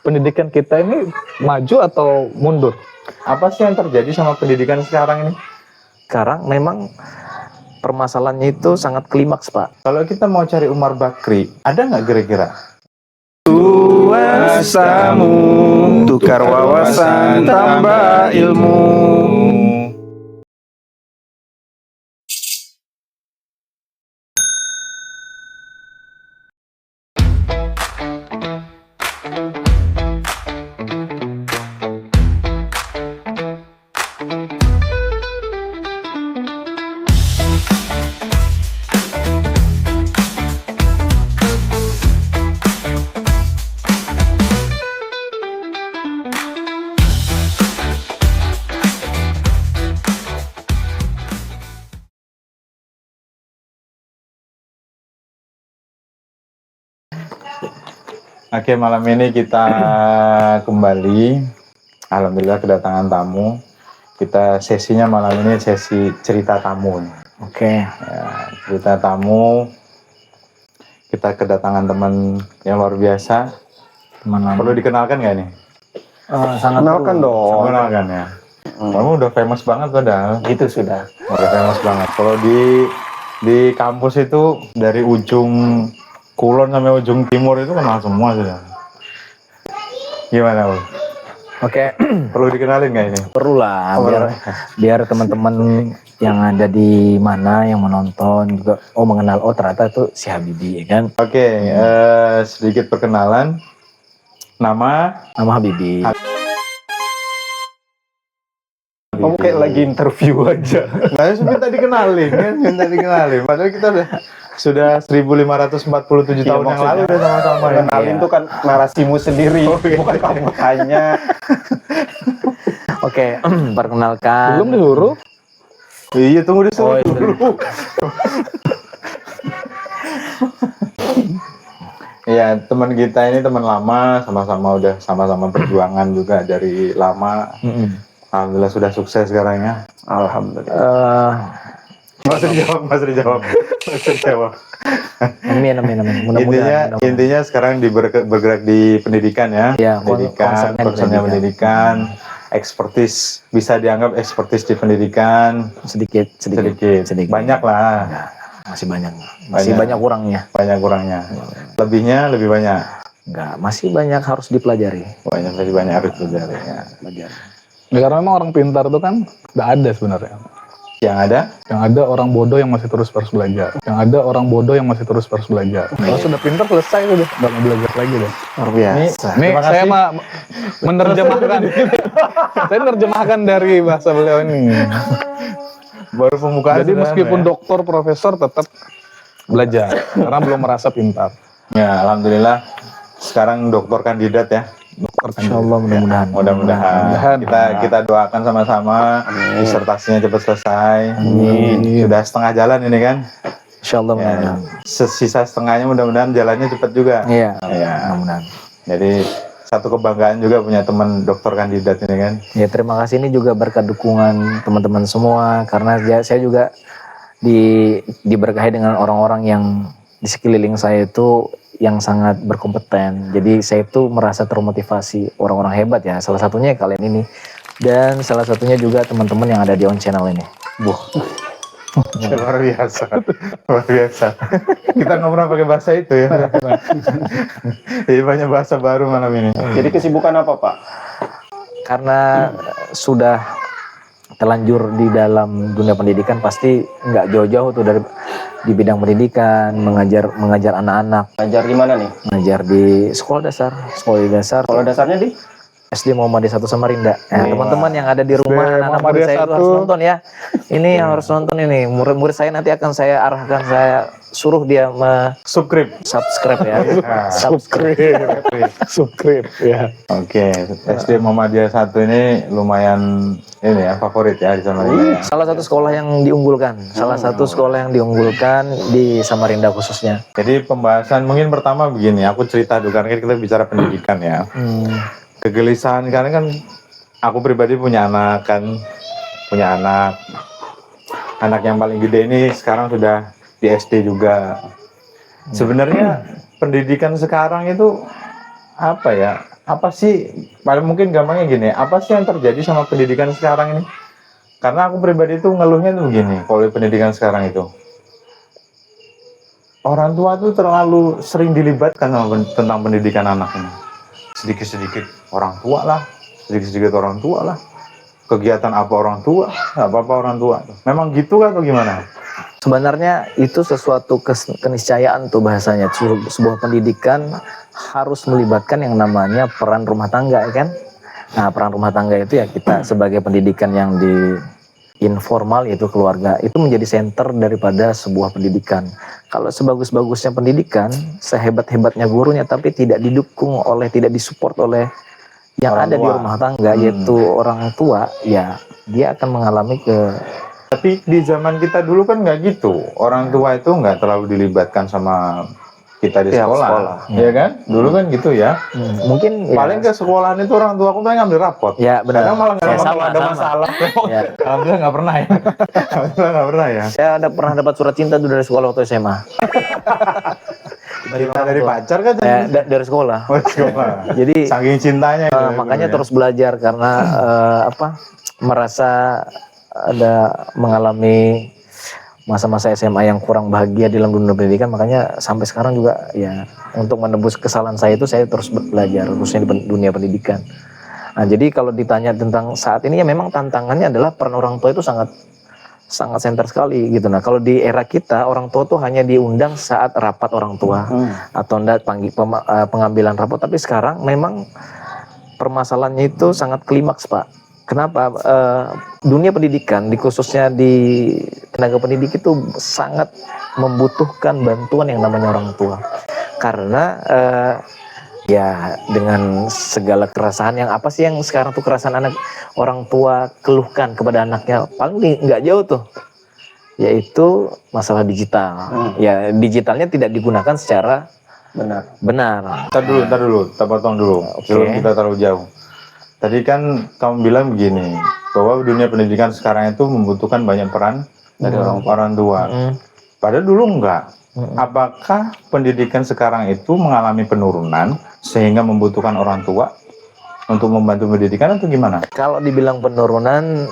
pendidikan kita ini maju atau mundur? Apa sih yang terjadi sama pendidikan sekarang ini? Sekarang memang permasalahannya itu sangat klimaks, Pak. Kalau kita mau cari Umar Bakri, ada nggak kira-kira? Kuasamu tukar wawasan tambah ilmu. Oke, malam ini kita kembali. Alhamdulillah kedatangan tamu. Kita sesinya malam ini sesi cerita tamu. Oke. Ya, cerita tamu. Kita kedatangan teman yang luar biasa. Teman lama. Perlu dikenalkan nggak nih? Sangat Kenalkan perlu. dong. Kenalkan ya. Kamu udah famous banget padahal. Itu sudah. Udah famous banget. Kalau di kampus itu dari ujung Kulon sampai ujung timur itu kenal semua sudah. Gimana, Bu? Oke. Perlu dikenalin nggak ini? Perlu lah biar teman-teman yang ada di mana yang menonton juga mengenal ternyata itu si Habibie, ya kan? Oke, sedikit perkenalan. Nama Habibie. Kamu kayak lagi interview aja. Nah, minta dikenalin kan, minta dikenalin. Padahal kita sudah 1547 tahun yang lalu udah sama-sama ya. Kenalin tuh kan narasimu sendiri, bukan kamu tanya. Oke, perkenalkan. Belum disuruh? Iya, tunggu disuruh iya. dulu. Iya, teman kita ini teman lama, sama-sama perjuangan juga dari lama. Alhamdulillah sudah sukses sekarang ya. Alhamdulillah. Mas dijawab. Amin. Mudah-mudahan. Intinya sekarang bergerak di pendidikan ya. Iya, pendidikan, konsennya pendidikan, ekspertis, bisa dianggap ekspertis di pendidikan. Sedikit. Banyak lah. Masih banyak kurangnya. Banyak kurangnya. Lebihnya lebih banyak. Enggak, masih banyak harus dipelajari. Masih banyak harus belajar ya. Ya, karena memang orang pintar itu kan nggak ada sebenarnya. Yang ada orang bodoh yang masih terus belajar. Kalau sudah pintar selesai udah nggak mau belajar lagi deh. Luar biasa. Nih saya menerjemahkan. Saya menerjemahkan dari bahasa beliau ini. baru pembukaan. Jadi meskipun doktor, profesor tetap belajar karena belum merasa pintar. Ya, alhamdulillah sekarang doktor kandidat ya. Insyaallah Mudah-mudahan. Kita doakan sama-sama disertasinya cepat selesai. Sudah setengah jalan ini kan. Insyaallah mudah-mudahan. Sisa setengahnya mudah-mudahan jalannya cepat juga. Iya. Mudah-mudahan. Jadi satu kebanggaan juga punya teman dokter kandidat ini kan. Ya, terima kasih, ini juga berkat dukungan teman-teman semua karena saya juga diberkahi dengan orang-orang yang di sekeliling saya itu yang sangat berkompeten. Jadi saya itu merasa termotivasi, orang-orang hebat ya. Salah satunya kalian ini. Dan salah satunya juga teman-teman yang ada di On Channel ini. Luar biasa. Kita nggak pernah pakai bahasa itu ya. Jadi banyak bahasa baru malam ini. Jadi kesibukan apa, Pak? Karena sudah terlanjur di dalam dunia pendidikan, pasti nggak jauh-jauh tuh dari di bidang pendidikan, mengajar anak-anak. Ngajar di mana nih? Mengajar di sekolah dasar. Sekolah dasarnya di? SD Muhammadiyah 1 Samarinda. Teman-teman yang ada di rumah, anak-anak murid saya itu harus nonton ya. Ini yang harus nonton ini. Murid-murid saya nanti akan saya arahkan, saya suruh dia subscribe ya. Subscribe ya. Oke, SD Muhammadiyah 1 ini lumayan ini ya, favorit ya di Samarinda. Salah satu sekolah yang diunggulkan. Di Samarinda khususnya. Jadi pembahasan mungkin pertama begini, aku cerita dulu karena kita bicara pendidikan ya. Kegelisahan karena kan aku pribadi punya anak yang paling gede ini sekarang sudah di SD juga. Sebenarnya pendidikan sekarang itu apa ya? Apa sih, paling mungkin gampangnya gini, apa sih yang terjadi sama pendidikan sekarang ini? Karena aku pribadi tuh ngeluhnya tuh begini, kalau di pendidikan sekarang itu. Orang tua tuh terlalu sering dilibatkan sama tentang pendidikan anak ini. Sedikit-sedikit orang tua lah, sedikit-sedikit orang tua lah. Kegiatan apa orang tua, nggak apa-apa orang tua. Memang gitu kan atau gimana? Sebenarnya itu sesuatu keniscayaan tuh bahasanya. Sebuah pendidikan harus melibatkan yang namanya peran rumah tangga, ya kan? Nah, peran rumah tangga itu ya kita sebagai pendidikan yang di informal, yaitu keluarga, itu menjadi center daripada sebuah pendidikan. Kalau sebagus-bagusnya pendidikan, sehebat-hebatnya gurunya, tapi tidak didukung oleh, tidak disupport oleh yang Orang ada di tua. rumah tangga, yaitu orang tua, ya dia akan mengalami Tapi di zaman kita dulu kan nggak gitu. Orang tua itu nggak terlalu dilibatkan sama kita di Pihak sekolah. sekolah. Ya kan? Dulu kan gitu ya. mungkin ya, Paling ke sekolahan itu orang tua aku paling ngambil rapot. ya benar. Kadang malah nggak Ya, kalau sama, ada sama. masalah. Ya. Alhamdulillah nggak pernah ya. Alhamdulillah nggak pernah ya. Saya ada pernah dapat surat cinta tuh dari sekolah waktu SMA. Cinta dari pacar kan? Ya, dari sekolah. Oh, coba. Jadi Saking cintanya itu. makanya ya. terus belajar karena merasa ada mengalami masa-masa SMA yang kurang bahagia di dalam dunia pendidikan, makanya sampai sekarang juga ya untuk menebus kesalahan saya itu saya terus belajar khususnya di dunia pendidikan. Nah, jadi kalau ditanya tentang saat ini ya memang tantangannya adalah peran orang tua itu sangat center sekali gitu. Nah, kalau di era kita orang tua tuh hanya diundang saat rapat orang tua atau enggak pengambilan rapot, tapi sekarang memang permasalahannya itu sangat klimaks, Pak. Kenapa? Dunia pendidikan, khususnya di tenaga pendidik itu sangat membutuhkan bantuan yang namanya orang tua. Karena ya dengan segala keresahan yang apa sih yang sekarang tuh keresahan anak orang tua keluhkan kepada anaknya, paling nggak jauh tuh, yaitu masalah digital. Ya digitalnya tidak digunakan secara benar. Ntar dulu, kita potong dulu. Oke. Sebelum kita terlalu jauh. Tadi kan kamu bilang begini, bahwa dunia pendidikan sekarang itu membutuhkan banyak peran dari orang tua. Padahal dulu enggak. Apakah pendidikan sekarang itu mengalami penurunan sehingga membutuhkan orang tua untuk membantu pendidikan atau gimana? Kalau dibilang penurunan,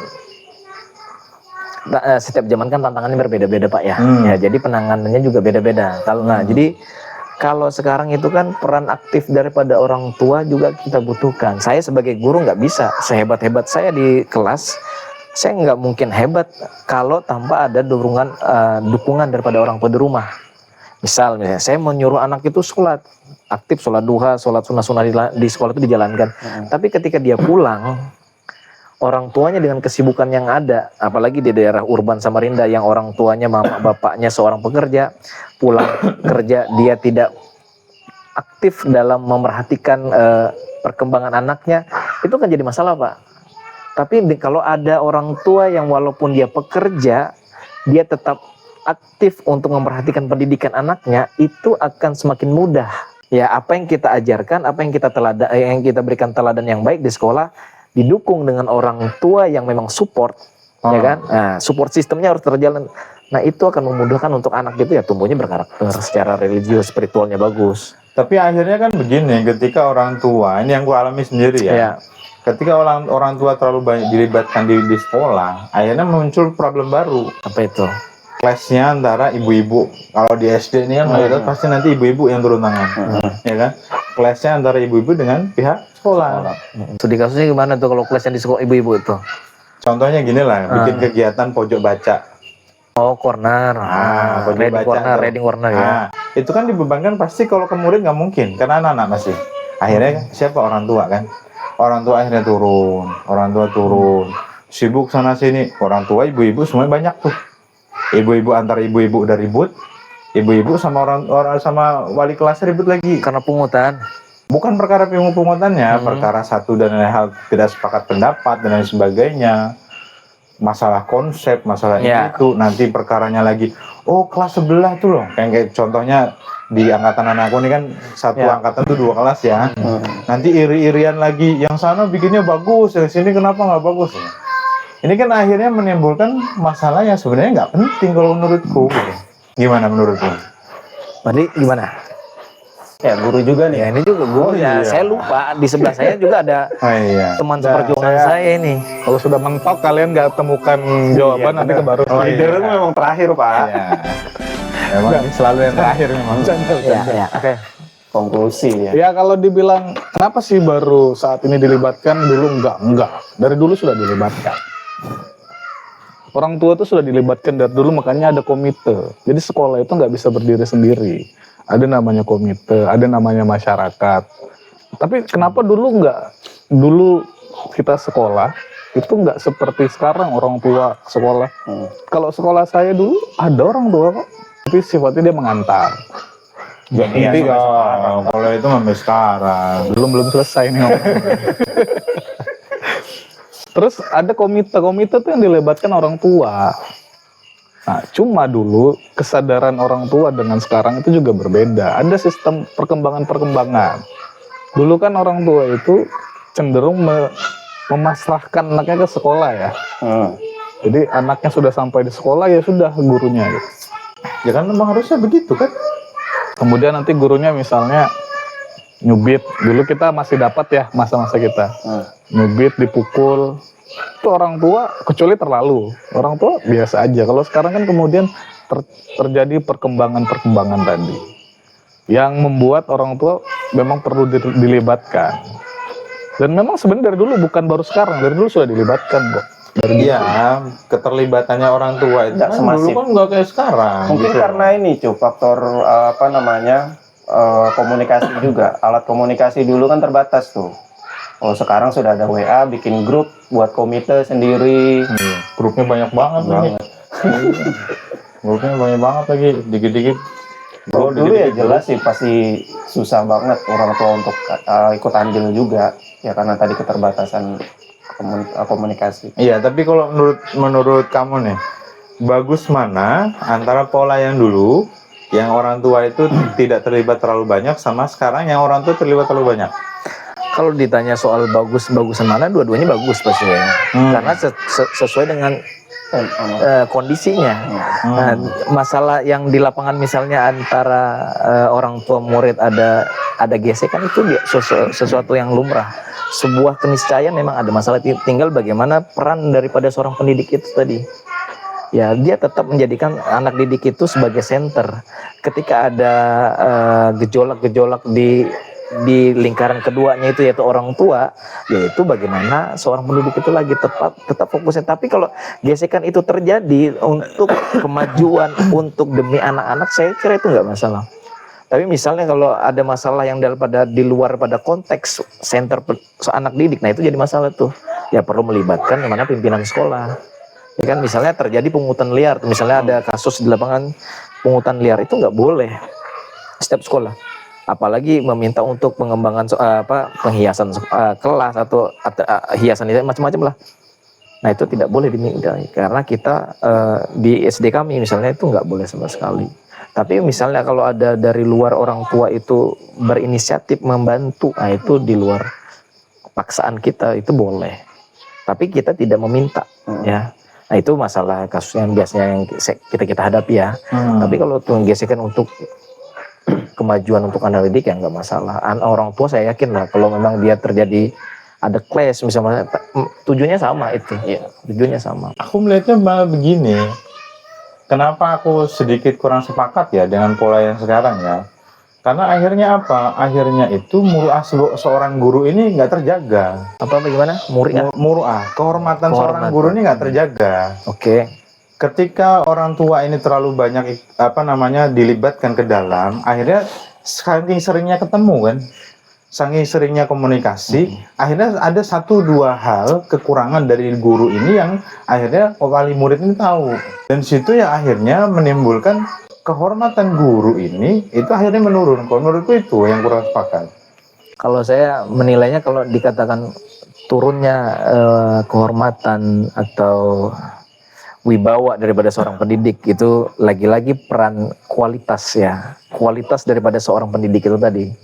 setiap zaman kan tantangannya berbeda-beda, Pak ya. Ya jadi penanganannya juga beda-beda. Kalau sekarang itu kan peran aktif daripada orang tua juga kita butuhkan. Saya sebagai guru nggak bisa sehebat-hebat saya di kelas, saya nggak mungkin hebat kalau tanpa ada dukungan daripada orang tua di rumah. Misalnya saya menyuruh anak itu sholat aktif, sholat duha, sholat sunnah di sekolah itu dijalankan. Tapi ketika dia pulang, orang tuanya dengan kesibukan yang ada, apalagi di daerah urban Samarinda yang orang tuanya mama bapaknya seorang pekerja, pulang kerja dia tidak aktif dalam memerhatikan perkembangan anaknya, itu kan jadi masalah, Pak. Tapi kalau ada orang tua yang walaupun dia pekerja, dia tetap aktif untuk memperhatikan pendidikan anaknya, itu akan semakin mudah. Ya, apa yang kita ajarkan, apa yang kita berikan teladan yang baik di sekolah, didukung dengan orang tua yang memang support, ya kan? Nah, support sistemnya harus terjalan. Nah, itu akan memudahkan untuk anak itu ya tumbuhnya berkarakter secara religius, spiritualnya bagus. Tapi akhirnya kan begini, ketika orang tua, ini yang gua alami sendiri ya. Ya. Ketika orang tua terlalu banyak dilibatkan di sekolah, akhirnya muncul problem baru. Apa itu? Clash-nya antara ibu-ibu. Kalau di SD ini kan mayoritas pasti nanti ibu-ibu yang turun tangan, ya kan? Clash-nya antara ibu-ibu dengan pihak sekolah. Studi kasusnya gimana tuh kalau kelasnya di sekolah ibu-ibu itu? Contohnya gini lah, bikin kegiatan pojok baca. Oh, corner. Pojok Reading baca corner, tuh. reading corner ya. Itu kan dibebankan pasti kalau ke murid nggak mungkin, karena anak-anak masih. Akhirnya siapa orang tua kan? Orang tua akhirnya turun, sibuk sana sini. Orang tua, ibu-ibu semuanya banyak tuh. Ibu-ibu antar ibu-ibu udah ribut, ibu-ibu sama orang sama wali kelas ribut lagi. Karena pungutan. Bukan perkara pungutannya, perkara satu dan lain hal tidak sepakat pendapat dan lain sebagainya. Masalah konsep, masalah itu, nanti perkaranya lagi. Oh, kelas sebelah tuh loh. Kayak contohnya di angkatan anakku ini kan satu angkatan tuh 2 kelas ya. Nanti iri-irian lagi, yang sana bikinnya bagus, yang sini kenapa nggak bagus? Ini kan akhirnya menimbulkan masalah yang sebenarnya nggak penting kalau menurutku. Gimana menurutku? Berarti gimana? Ya guru juga nih. Ya ini juga guru ya. iya. Saya lupa di sebelah saya juga ada Oh iya. teman seperjuangan saya ini. Kalau sudah mentok kalian nggak temukan jawaban nanti ke baru. Oh, Leader iya. memang terakhir Pak. Iya. Emang ini selalu yang terakhir memang. Ya. Oke. Konklusi ya. Ya kalau dibilang kenapa sih baru saat ini dilibatkan, dulu enggak. Dari dulu sudah dilibatkan. Orang tua itu sudah dilibatkan dari dulu, makanya ada komite. Jadi sekolah itu nggak bisa berdiri sendiri. Ada namanya komite, ada namanya masyarakat. Tapi kenapa dulu nggak? Dulu kita sekolah itu nggak seperti sekarang orang tua sekolah. Kalau sekolah saya dulu ada orang tua kok, tapi sifatnya dia mengantar. Jadi kalau itu sampai sekarang. Belum selesai nih ngomongnya. Terus ada komite tuh yang dilibatkan orang tua. Nah, cuma dulu kesadaran orang tua dengan sekarang itu juga berbeda. Ada sistem perkembangan. Dulu kan orang tua itu cenderung memasrahkan anaknya ke sekolah ya. Jadi anaknya sudah sampai di sekolah ya sudah gurunya gitu. Ya kan memang harusnya begitu kan? Kemudian nanti gurunya misalnya nyubit. Dulu kita masih dapat ya masa-masa kita. Nyubit, dipukul. Itu orang tua kecuali terlalu. Orang tua biasa aja. Kalau sekarang kan kemudian terjadi perkembangan tadi. Yang membuat orang tua memang perlu dilibatkan. Dan memang sebenarnya dari dulu, bukan baru sekarang. Dari dulu sudah dilibatkan kok. Iya, keterlibatannya orang tua itu Nggak kan semasif. dulu kan nggak kayak sekarang. Mungkin gitu. karena ini faktor komunikasi juga. Alat komunikasi dulu kan terbatas tuh. Oh sekarang sudah ada WA, bikin grup buat komite sendiri. Iya, grupnya banyak banget lagi. Grupnya banyak banget lagi, dikit-dikit. Kalau dulu ya jelas sih pasti susah banget orang tua untuk ikut andil juga. Ya karena tadi keterbatasan komunikasi. Iya, tapi kalau menurut kamu nih, bagus mana antara pola yang dulu, yang orang tua itu tidak terlibat terlalu banyak, sama sekarang yang orang tua terlibat terlalu banyak? Kalau ditanya soal bagusan mana, dua-duanya bagus pasti ya. Karena sesuai dengan kondisinya. Nah, masalah yang di lapangan misalnya antara orang tua murid ada gesekan itu sesuatu yang lumrah. Sebuah keniscayaan memang ada masalah, tinggal bagaimana peran daripada seorang pendidik itu tadi. Ya, dia tetap menjadikan anak didik itu sebagai center. Ketika ada gejolak-gejolak di lingkaran keduanya itu yaitu orang tua, yaitu bagaimana seorang pendidik itu lagi tetap fokusnya. Tapi kalau gesekan itu terjadi untuk kemajuan, untuk demi anak-anak, saya kira itu nggak masalah. Tapi misalnya kalau ada masalah yang di luar pada konteks center anak didik, nah itu jadi masalah tuh. Ya perlu melibatkan yang mana pimpinan sekolah. Ya kan, misalnya terjadi pungutan liar, misalnya ada kasus di lapangan pungutan liar, itu nggak boleh setiap sekolah. Apalagi meminta untuk pengembangan penghiasan kelas atau hiasan itu macam-macam lah. Nah itu tidak boleh dimiliki karena kita di SD kami misalnya itu nggak boleh sama sekali. Tapi misalnya kalau ada dari luar orang tua itu berinisiatif membantu, nah itu di luar paksaan kita itu boleh. Tapi kita tidak meminta, ya. Nah itu masalah kasus yang biasanya yang kita hadapi ya. Tapi kalau gesekan untuk kemajuan untuk anak didik ya nggak masalah. Orang tua saya yakin lah kalau memang dia terjadi ada clash misalnya, tujuannya sama itu. Ya, tujuannya sama. Aku melihatnya malah begini. Kenapa aku sedikit kurang sepakat ya dengan pola yang sekarang ya? Karena akhirnya apa? Akhirnya itu muruah seorang guru ini nggak terjaga. Apa bagaimana? Muruah, kehormatan seorang guru ini nggak terjaga. Oke. Ketika orang tua ini terlalu banyak dilibatkan ke dalam, akhirnya saking seringnya ketemu kan, saking seringnya komunikasi, akhirnya ada 1-2 hal kekurangan dari guru ini yang akhirnya wali murid ini tahu, dan situ ya akhirnya menimbulkan kehormatan guru ini itu akhirnya menurun. Kalau menurutku itu yang kurang sepakat. Kalau saya menilainya kalau dikatakan turunnya kehormatan atau wibawa daripada seorang pendidik itu lagi-lagi peran kualitas ya, kualitas daripada seorang pendidik itu tadi.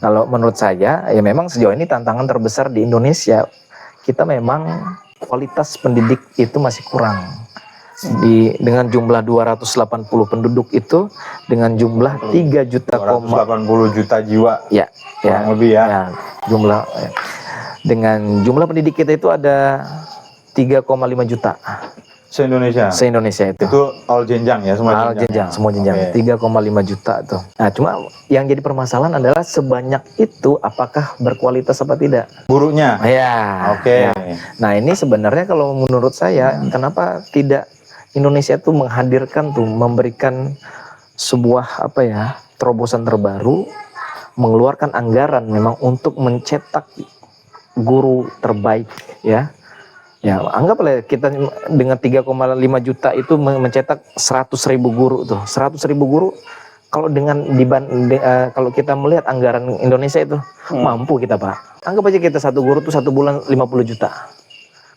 Kalau menurut saya ya memang sejauh ini tantangan terbesar di Indonesia kita memang kualitas pendidik itu masih kurang. dengan jumlah 280 penduduk itu dengan jumlah 3 juta 280 juta jiwa ya kurang lebih ya. jumlah dengan jumlah pendidik kita itu ada 3,5 juta Se-Indonesia. se-Indonesia itu. Itu all jenjang ya, semua Jenjang, semua jenjang. Oke. 3,5 juta tuh. Nah, cuma yang jadi permasalahan adalah sebanyak itu apakah berkualitas apa tidak? Gurunya. Ya. Oke. ya. Nah, ini sebenarnya kalau menurut saya kenapa tidak Indonesia tuh menghadirkan tuh memberikan sebuah terobosan terbaru, mengeluarkan anggaran memang untuk mencetak guru terbaik ya. Ya, anggaplah kita dengan 3,5 juta itu mencetak 100.000 guru tuh. 100.000 guru kalau kalau kita melihat anggaran Indonesia itu mampu kita, Pak. Anggap aja kita satu guru tuh satu bulan 50 juta.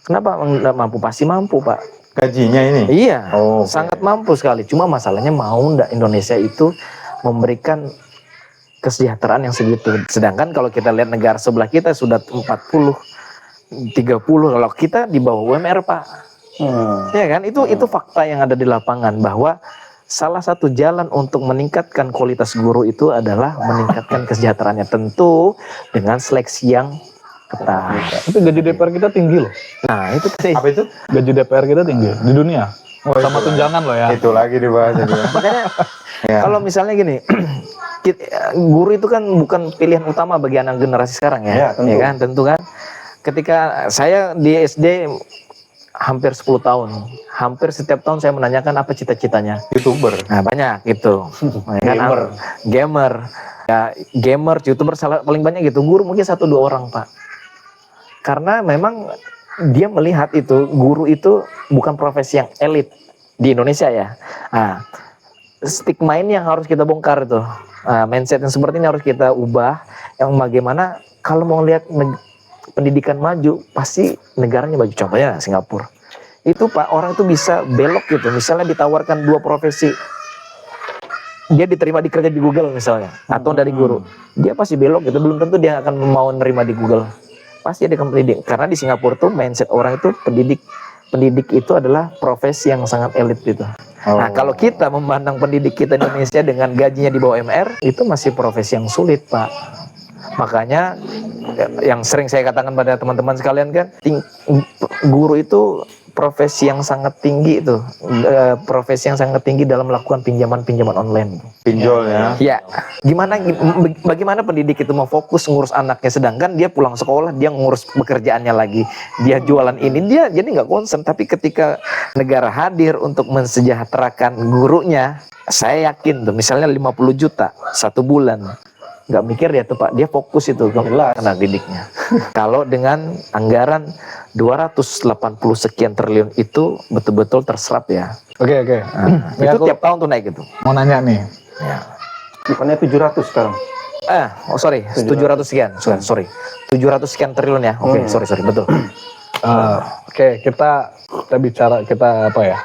Kenapa enggak mampu? Pasti mampu, Pak. Gajinya ini. Iya, Oh, oke. sangat mampu sekali. Cuma masalahnya mau enggak Indonesia itu memberikan kesejahteraan yang segitu. Sedangkan kalau kita lihat negara sebelah kita sudah 40 30, kalau kita di bawah UMR, Pak. Ya kan? Itu fakta yang ada di lapangan bahwa salah satu jalan untuk meningkatkan kualitas guru itu adalah meningkatkan kesejahteraannya, tentu dengan seleksi yang ketat. Tapi gaji DPR kita tinggi loh. Nah, itu tadi. Apa itu? Gaji DPR kita tinggi di dunia. Sama itu tunjangan loh ya. Itu lagi dibahas itu. Makanya Ya. kalau misalnya gini, guru itu kan bukan pilihan utama bagi anak generasi sekarang ya. Ya, tentu. Ya kan? Tentu kan. Ketika saya di SD hampir 10 tahun, hampir setiap tahun saya menanyakan apa cita-citanya. YouTuber. Nah, banyak gitu. Ya kan? Gamer. Ya, gamer, YouTuber paling banyak gitu. Guru mungkin 1-2 orang, Pak. Karena memang dia melihat itu guru itu bukan profesi yang elit di Indonesia ya. Nah, stigma ini yang harus kita bongkar itu. Nah, mindset yang seperti ini harus kita ubah. Yang bagaimana kalau mau lihat pendidikan maju, pasti negaranya maju. Contohnya Singapura. Itu Pak, orang itu bisa belok gitu. Misalnya ditawarkan 2 profesi. Dia diterima dikerja di Google misalnya. Atau dari guru. Dia pasti belok gitu. Belum tentu dia akan mau nerima di Google. Pasti ada pendidik. Karena di Singapura tuh mindset orang itu pendidik itu adalah profesi yang sangat elit gitu. Nah, kalau kita memandang pendidik kita di Indonesia dengan gajinya di bawah UMR, itu masih profesi yang sulit, Pak. Makanya yang sering saya katakan pada teman-teman sekalian kan, guru itu profesi yang sangat tinggi itu, profesi yang sangat tinggi dalam melakukan pinjaman online. Pinjol ya. Ya, bagaimana pendidik itu mau fokus ngurus anaknya, sedangkan dia pulang sekolah dia ngurus pekerjaannya lagi, dia jualan ini, dia jadi nggak konsen. Tapi ketika negara hadir untuk mensejahterakan gurunya, saya yakin tuh misalnya 50 juta 1 bulan, nggak mikir dia tuh Pak, dia fokus itu ke anak didiknya. Kalau dengan anggaran 280 sekian triliun itu betul-betul terserap ya. Oke. Nah, Ini itu aku tiap tahun tuh naik gitu. mau nanya nih. Ya. Bukannya 700 sekarang. Sorry, 700 sekian. Sorry. 700 sekian triliun ya. Oke, sorry, betul. Oke, kita bicara apa ya?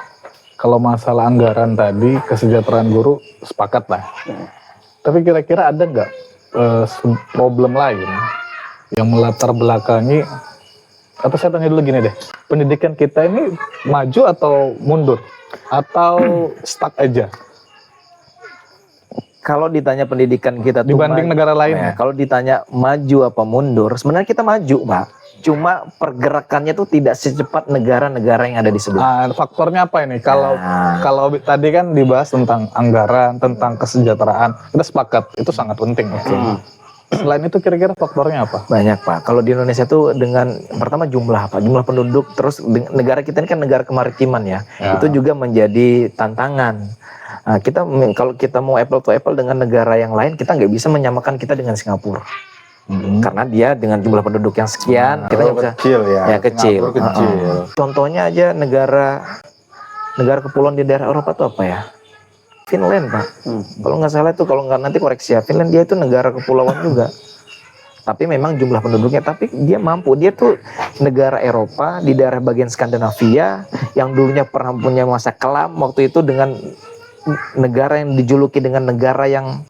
Kalau masalah anggaran tadi, kesejahteraan guru sepakat lah. Tapi kira-kira ada nggak problem lain yang melatar belakangi? Atau saya tanya dulu gini deh, pendidikan kita ini maju atau mundur? Atau stuck aja Kalau ditanya pendidikan kita tuh dibanding negara lain? ya, kalau ditanya maju apa mundur, sebenarnya kita maju, Pak. Cuma pergerakannya tuh tidak secepat negara-negara yang ada di sebelah. Faktornya apa ini? Kalau Nah. kalau tadi kan dibahas tentang anggaran, tentang kesejahteraan, kita sepakat itu sangat penting. Selain itu kira-kira faktornya apa? Banyak, Pak. Kalau di Indonesia tuh dengan pertama jumlah penduduk, terus negara kita ini kan negara kemaritiman ya. Ya. Itu juga menjadi tantangan. Nah, kalau kita mau apple to apple dengan negara yang lain, kita nggak bisa menyamakan kita dengan Singapura. Karena dia dengan jumlah penduduk yang sekian, kita nggak bisa. Kecil ya. Ya, kecil. Singapura kecil. Contohnya aja negara kepulauan di daerah Eropa tuh apa ya? Finland, Pak. Kalau nggak salah itu, kalau nggak nanti koreksi ya, Finland dia itu negara kepulauan juga. Tapi memang jumlah penduduknya, tapi dia mampu. Dia tuh negara Eropa di daerah bagian Skandinavia yang dulunya pernah punya masa kelam waktu itu, dengan negara yang dijuluki dengan negara yang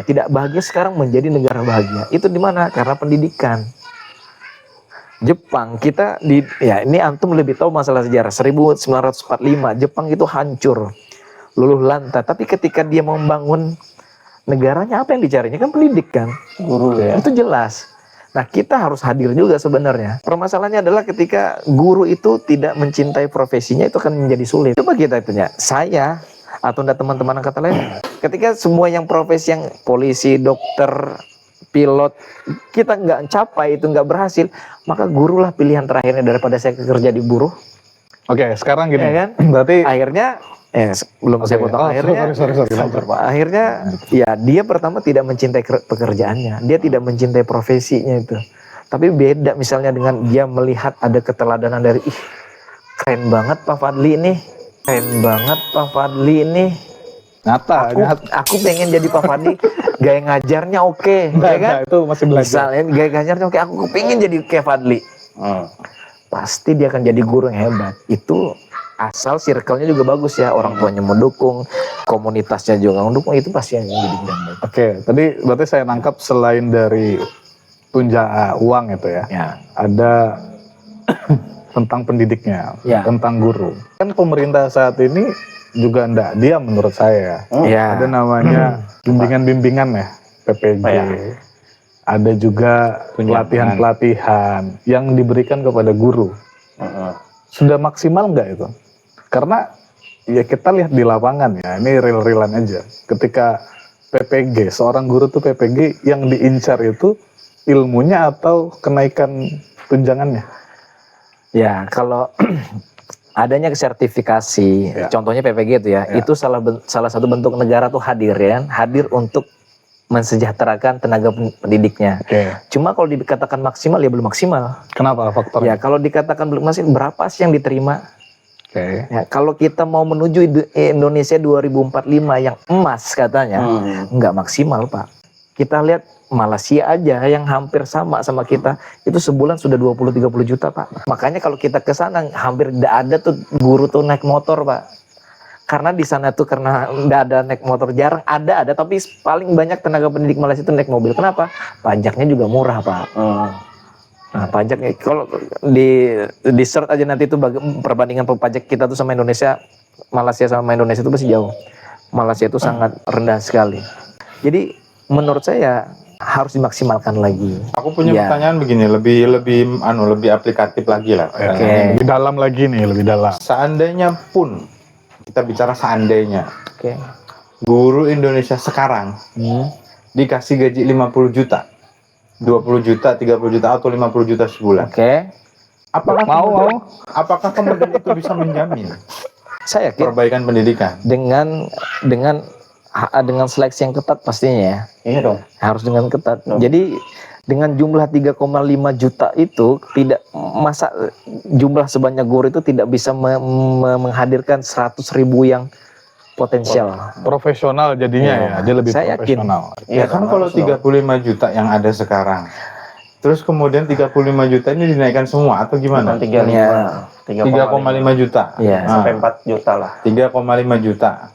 tidak bahagia, sekarang menjadi negara bahagia. Itu di mana? Karena pendidikan. Jepang kita ya ini antum lebih tahu masalah sejarah 1945 Jepang itu hancur luluh lantak, tapi ketika dia mau membangun negaranya apa yang dicarinya kan pendidikan, Guru ya. itu jelas. Nah kita harus hadir juga sebenarnya. Permasalahannya adalah ketika guru itu tidak mencintai profesinya itu akan menjadi sulit. Coba kita tanya, saya atau enggak teman-teman angkatan lain, ketika semua yang profesi yang polisi, dokter, pilot kita nggak capai itu nggak berhasil, maka gurulah pilihan terakhirnya daripada saya kerja di buruh. Oke, sekarang gini. Ya kan? Berarti Akhirnya belum saya potong. Akhirnya sorry. akhirnya ya dia pertama tidak mencintai pekerjaannya, dia tidak mencintai profesinya itu. Tapi beda misalnya dengan dia melihat ada keteladanan dari keren banget Pak Fadli ini, keren banget Pak Fadli ini. nyata. Aku pengen jadi Pak Fadli, gaya ngajarnya oke, ya kan? Itu masih belajar. Misalnya gaya ngajarnya oke, aku pengen jadi kayak Fadli. Pasti dia akan jadi guru yang hebat. Itu asal circle-nya juga bagus ya, orang tuanya mendukung, komunitasnya juga mendukung, itu pasti yang jadi yang baik. Oke, tadi berarti saya nangkap selain dari tunjangan uang itu ya, ada tentang pendidiknya, tentang guru. Kan pemerintah saat ini juga enggak diam menurut saya. Ada namanya bimbingan-bimbingan ya, PPG. Ada juga pelatihan-pelatihan yang diberikan kepada guru. Sudah maksimal enggak itu? Karena ya kita lihat di lapangan ya, ini real-realan aja. Ketika PPG, seorang guru tuh PPG yang diincar itu ilmunya atau kenaikan tunjangannya? Ya, kalau adanya sertifikasi, contohnya PPG itu itu salah satu bentuk negara tuh hadir ya, hadir untuk mensejahterakan tenaga pendidiknya. Cuma kalau dikatakan maksimal ya belum maksimal. Kenapa faktornya? Ya kalau dikatakan belum maksimal, berapa sih yang diterima? Ya, kalau kita mau menuju Indonesia 2045 yang emas katanya, nggak maksimal Pak. Kita lihat Malaysia aja yang hampir sama kita, itu sebulan sudah 20-30 juta Pak. Makanya kalau kita ke sana hampir tidak ada tuh guru tuh naik motor Pak. Karena di sana tuh karena nggak ada naik motor, jarang ada tapi paling banyak tenaga pendidik Malaysia itu naik mobil. Kenapa? Pajaknya juga murah Pak. Nah, pajaknya kalau di search aja nanti itu perbandingan pajak kita tuh sama Indonesia, Malaysia sama Indonesia itu masih jauh. Malaysia itu sangat rendah sekali. Jadi menurut saya harus dimaksimalkan lagi. Aku punya pertanyaan begini, lebih aplikatif lagi lah. Lebih dalam lagi nih, lebih dalam. Seandainya pun kita bicara seandainya, guru Indonesia sekarang dikasih gaji 50 juta. 20 juta, 30 juta atau 50 juta sebulan. Apakah kemudian itu bisa menjamin saya yakin perbaikan pendidikan dengan seleksi yang ketat pastinya ya. Iya dong. Harus dengan ketat. Jadi dengan jumlah 3,5 juta itu tidak masa jumlah sebanyak guru itu tidak bisa menghadirkan 100.000 yang potensial. Profesional jadinya ya, dia lebih saya profesional. Ya kan kalau 35 juta yang ada sekarang, terus kemudian 35 juta ini dinaikkan semua atau gimana? 3,5 juta. Sampai 4 juta lah. 3,5 juta.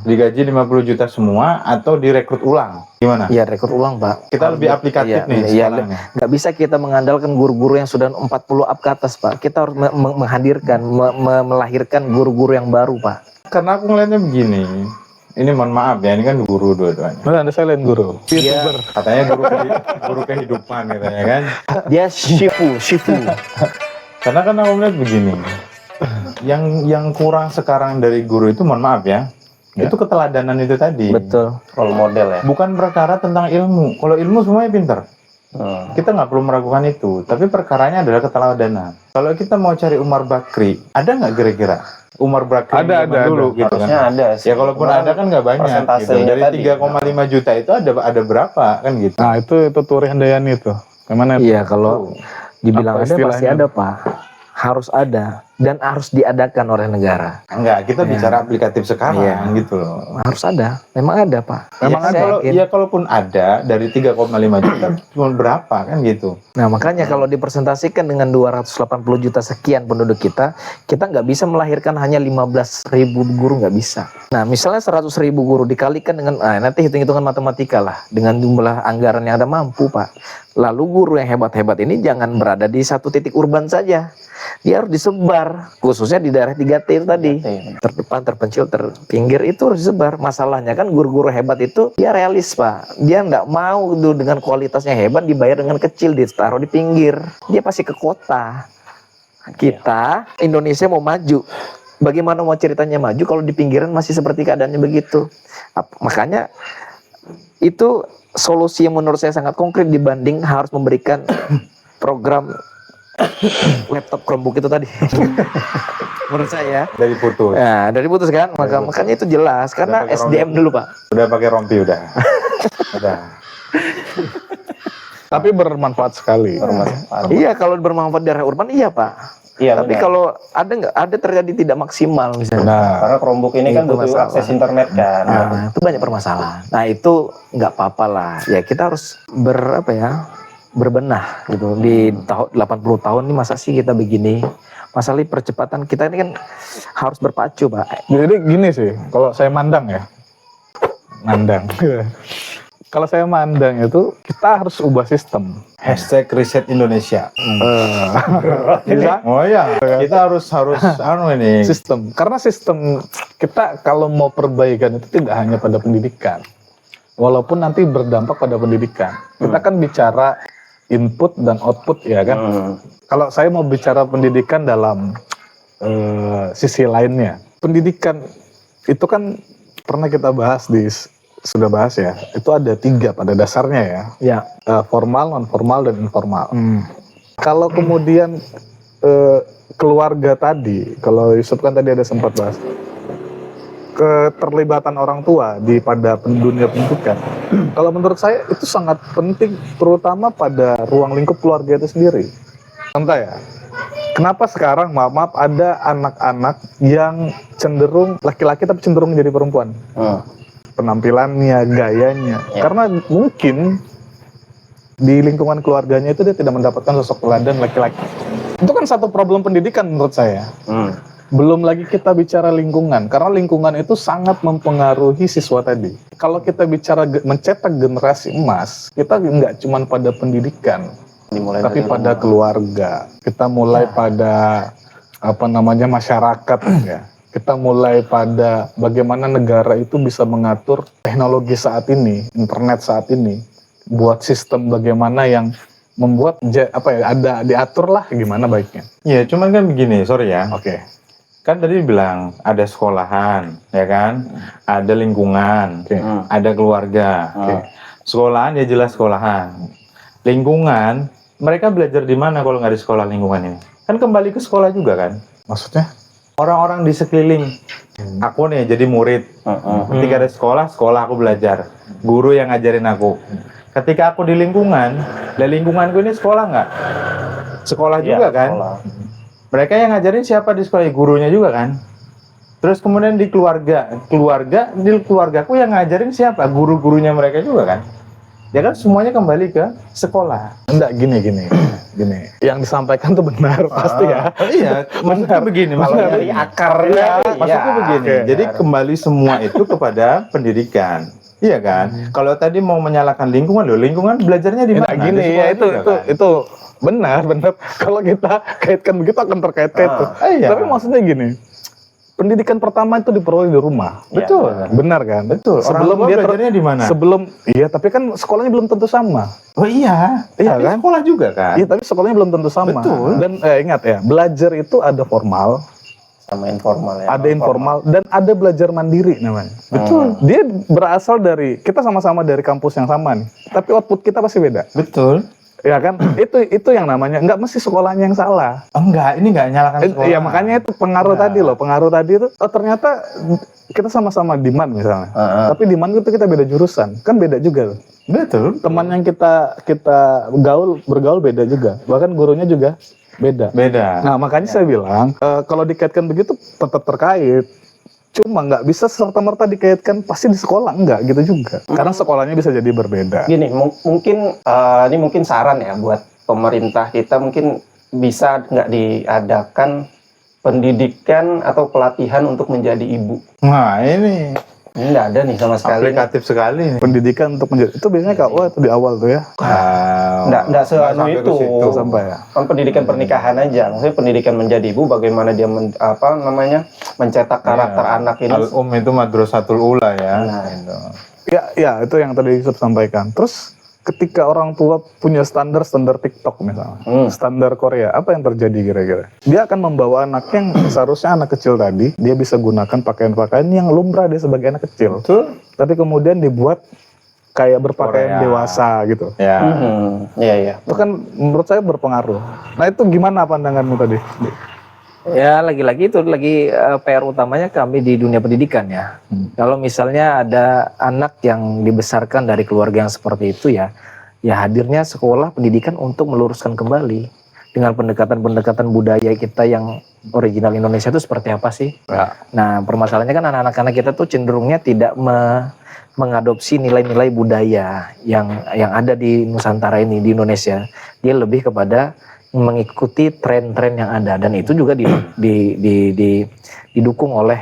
Digaji 50 juta semua atau direkrut ulang? Gimana? Iya, rekrut ulang Pak. Kita lebih aplikatif nih sekarang. Nggak bisa kita mengandalkan guru-guru yang sudah 40 up ke atas Pak. Kita harus menghadirkan, melahirkan guru-guru yang baru Pak. Karena aku ngeliatnya begini, ini mohon maaf ya, ini kan guru dua-duanya. Anda saya lain guru. YouTuber. Katanya guru kehidupan katanya kan. Dia shifu. Karena kan aku melihat begini, yang kurang sekarang dari guru itu mohon maaf ya, itu keteladanan itu tadi. Betul. Role model ya. Bukan perkara tentang ilmu. Kalau ilmu semuanya pinter. Kita nggak perlu meragukan itu. Tapi perkaranya adalah keteladanan. Kalau kita mau cari Umar Bakri, ada nggak kira-kira? Umar Bakri ada dulu gitu harusnya kan. ada sih. Ya kalaupun ada kan nggak banyak gitu. Dari 3,5 juta itu ada berapa kan gitu. Nah itu Turi Handayani itu. Gimana itu? Iya, kalau dibilang Apa ada pasti istilahnya? ada Pak. Harus ada. dan harus diadakan oleh negara. Enggak, kita bicara aplikatif sekarang Iya. gitu loh. Harus ada, memang ada Pak. Memang Ya, saya kalau yakin. ya kalaupun ada dari 3,5 juta cuma berapa kan gitu. Nah makanya kalau dipresentasikan dengan 280 juta sekian penduduk kita nggak bisa melahirkan hanya 15.000 guru, nggak bisa. Nah misalnya 100.000 guru dikalikan dengan, nanti hitung-hitungan matematika lah, dengan jumlah anggaran yang ada mampu Pak. Lalu guru yang hebat-hebat ini jangan berada di satu titik urban saja. Dia harus disebar, khususnya di daerah 3T itu tadi. 3T. Terdepan, terpencil, terpinggir itu harus disebar. Masalahnya kan guru-guru hebat itu dia realis Pak. Dia nggak mau tuh dengan kualitasnya hebat dibayar dengan kecil, ditaruh di pinggir. Dia pasti ke kota. Kita Indonesia mau maju. Bagaimana mau ceritanya maju kalau di pinggiran masih seperti keadaannya begitu? Makanya itu solusi yang menurut saya sangat konkret dibanding harus memberikan program laptop Chromebook itu tadi. Menurut saya. Dari putus. Nah, dari putus kan, makanya itu jelas karena pakai SDM dulu Pak. Udah pakai rompi udah. Udah. Tapi bermanfaat sekali. Bermanfaat. Iya, kalau bermanfaat di daerah urban iya Pak. Iya, Tapi benar. kalau ada terjadi tidak maksimal misalnya. Nah, Karena Chromebook ini kan Itu butuh masalah. akses internet kan. Nah, itu banyak permasalahan. Nah, itu nggak apa-apa lah. Ya kita harus berbenah gitu. Di tahun 80 tahun ini masa sih kita begini? Masalah percepatan kita ini kan harus berpacu, Pak. jadi gini sih, kalau saya mandang ya, kalau saya mandang itu kita harus ubah sistem. Hashtag riset Indonesia. Bisa? Oh iya, kita harus ini. Sistem, karena sistem kita kalau mau perbaikan itu tidak hanya pada pendidikan, walaupun nanti berdampak pada pendidikan. Kita kan bicara input dan output ya kan. Kalau saya mau bicara pendidikan dalam sisi lainnya, pendidikan itu kan pernah kita bahas sudah bahas ya, itu ada 3 pada dasarnya ya, Ya. Formal, non formal dan informal. Kalau kemudian keluarga tadi, kalau Yusuf kan tadi ada sempat bahas keterlibatan orang tua pada dunia pendidikan. Kalau menurut saya itu sangat penting, terutama pada ruang lingkup keluarga itu sendiri. Contoh ya, kenapa sekarang maaf ada anak-anak yang cenderung laki-laki tapi cenderung menjadi perempuan? Penampilannya, gayanya, karena mungkin di lingkungan keluarganya itu dia tidak mendapatkan sosok teladan laki-laki. Itu kan satu problem pendidikan menurut saya. Belum lagi kita bicara lingkungan, karena lingkungan itu sangat mempengaruhi siswa tadi. Kalau kita bicara mencetak generasi emas, kita nggak cuma pada pendidikan, Dimulai tapi dari pada rumah. keluarga. Kita mulai pada masyarakat ya. Kita mulai pada bagaimana negara itu bisa mengatur teknologi saat ini, internet saat ini, buat sistem bagaimana yang membuat ada diatur lah gimana baiknya. Ya, cuman kan begini, sorry ya. Oke. Kan tadi bilang ada sekolahan, ya kan? Ada lingkungan, Oke. ada keluarga. Oke. Sekolahan ya jelas sekolahan. Lingkungan, mereka belajar di mana kalau nggak di sekolah lingkungan ini? Kan kembali ke sekolah juga kan? Maksudnya? Orang-orang di sekeliling. Aku nih jadi murid. Ketika ada sekolah aku belajar. Guru yang ngajarin aku. Ketika aku di lingkungan lingkunganku ini sekolah nggak? Sekolah Iya, juga kan? sekolah. Mereka yang ngajarin siapa di sekolah? Gurunya juga kan? Terus kemudian di keluargaku yang ngajarin siapa? Guru-gurunya mereka juga kan? Ya kan semuanya kembali ke sekolah. Enggak, gini. Yang disampaikan tuh benar pasti ya. Iya, maksudnya begini, maksudnya Dari akarnya. maksudnya begini. Oke. Jadi kembali semua itu kepada pendidikan. Iya kan? Kalau tadi mau menyalahkan lingkungan, lingkungan belajarnya di mana? Enggak, gini Di ya, sekolah juga, kan? itu benar. Kalau kita kaitkan begitu akan terkait-kait tuh. Iya. Tapi maksudnya gini, pendidikan pertama itu diperoleh di rumah. Iya, Betul. Benar kan? Betul. Sebelum Orang tua dia belajarnya di mana? Iya, tapi kan sekolahnya belum tentu sama. Oh iya, Iya tapi kan? sekolah juga kan? Iya, tapi sekolahnya belum tentu sama. Betul. Dan ingat ya, belajar itu ada formal, Sama informal ya. ada informal, dan ada belajar mandiri namanya. Betul. Dia berasal dari, kita sama-sama dari kampus yang sama nih, tapi output kita pasti beda. Betul. Ya kan? Itu yang namanya, nggak mesti sekolahnya yang salah. Enggak, ini enggak nyalakan sekolah. Iya, makanya itu pengaruh tadi loh. Pengaruh tadi itu, ternyata kita sama-sama demand misalnya. Tapi demand itu kita beda jurusan. Kan beda juga loh. Betul. Teman yang kita bergaul beda juga. Bahkan gurunya juga Beda. Beda. Nah makanya saya bilang kalau dikaitkan begitu tetap terkait. Cuma nggak bisa serta-merta dikaitkan pasti di sekolah, enggak gitu juga. Karena sekolahnya bisa jadi berbeda. Gini, mungkin ini mungkin saran ya buat pemerintah kita, mungkin bisa nggak diadakan pendidikan atau pelatihan untuk menjadi ibu. Nah ini Nggak ada nih sama sekali. aplikatif sekali nih. Pendidikan untuk menjadi itu biasanya KUA itu di awal tuh ya. Nggak seanu sampai ke itu. situ. Sampai ya. Kan pendidikan pernikahan aja, maksudnya pendidikan menjadi ibu, bagaimana dia mencetak karakter anak ini. Al-Um itu madrasatul ula ya. Nah. Gitu. Ya itu yang tadi Yusuf sampaikan. Terus ketika orang tua punya standar TikTok misalnya, standar Korea, apa yang terjadi kira-kira? Dia akan membawa anak yang seharusnya anak kecil tadi, dia bisa gunakan pakaian-pakaian yang lumrah dia sebagai anak kecil. Betul. Tapi kemudian dibuat kayak berpakaian Korea. dewasa gitu. Ya. Iya. Itu kan menurut saya berpengaruh. Nah itu gimana pandanganmu tadi? Ya lagi-lagi itu lagi PR utamanya kami di dunia pendidikan ya. Kalau misalnya ada anak yang dibesarkan dari keluarga yang seperti itu ya hadirnya sekolah pendidikan untuk meluruskan kembali dengan pendekatan-pendekatan budaya kita yang original Indonesia itu seperti apa sih? Ya. Nah permasalahannya kan anak-anak kita tuh cenderungnya tidak mengadopsi nilai-nilai budaya yang ada di Nusantara ini, di Indonesia. Dia lebih kepada mengikuti tren-tren yang ada, dan itu juga didukung oleh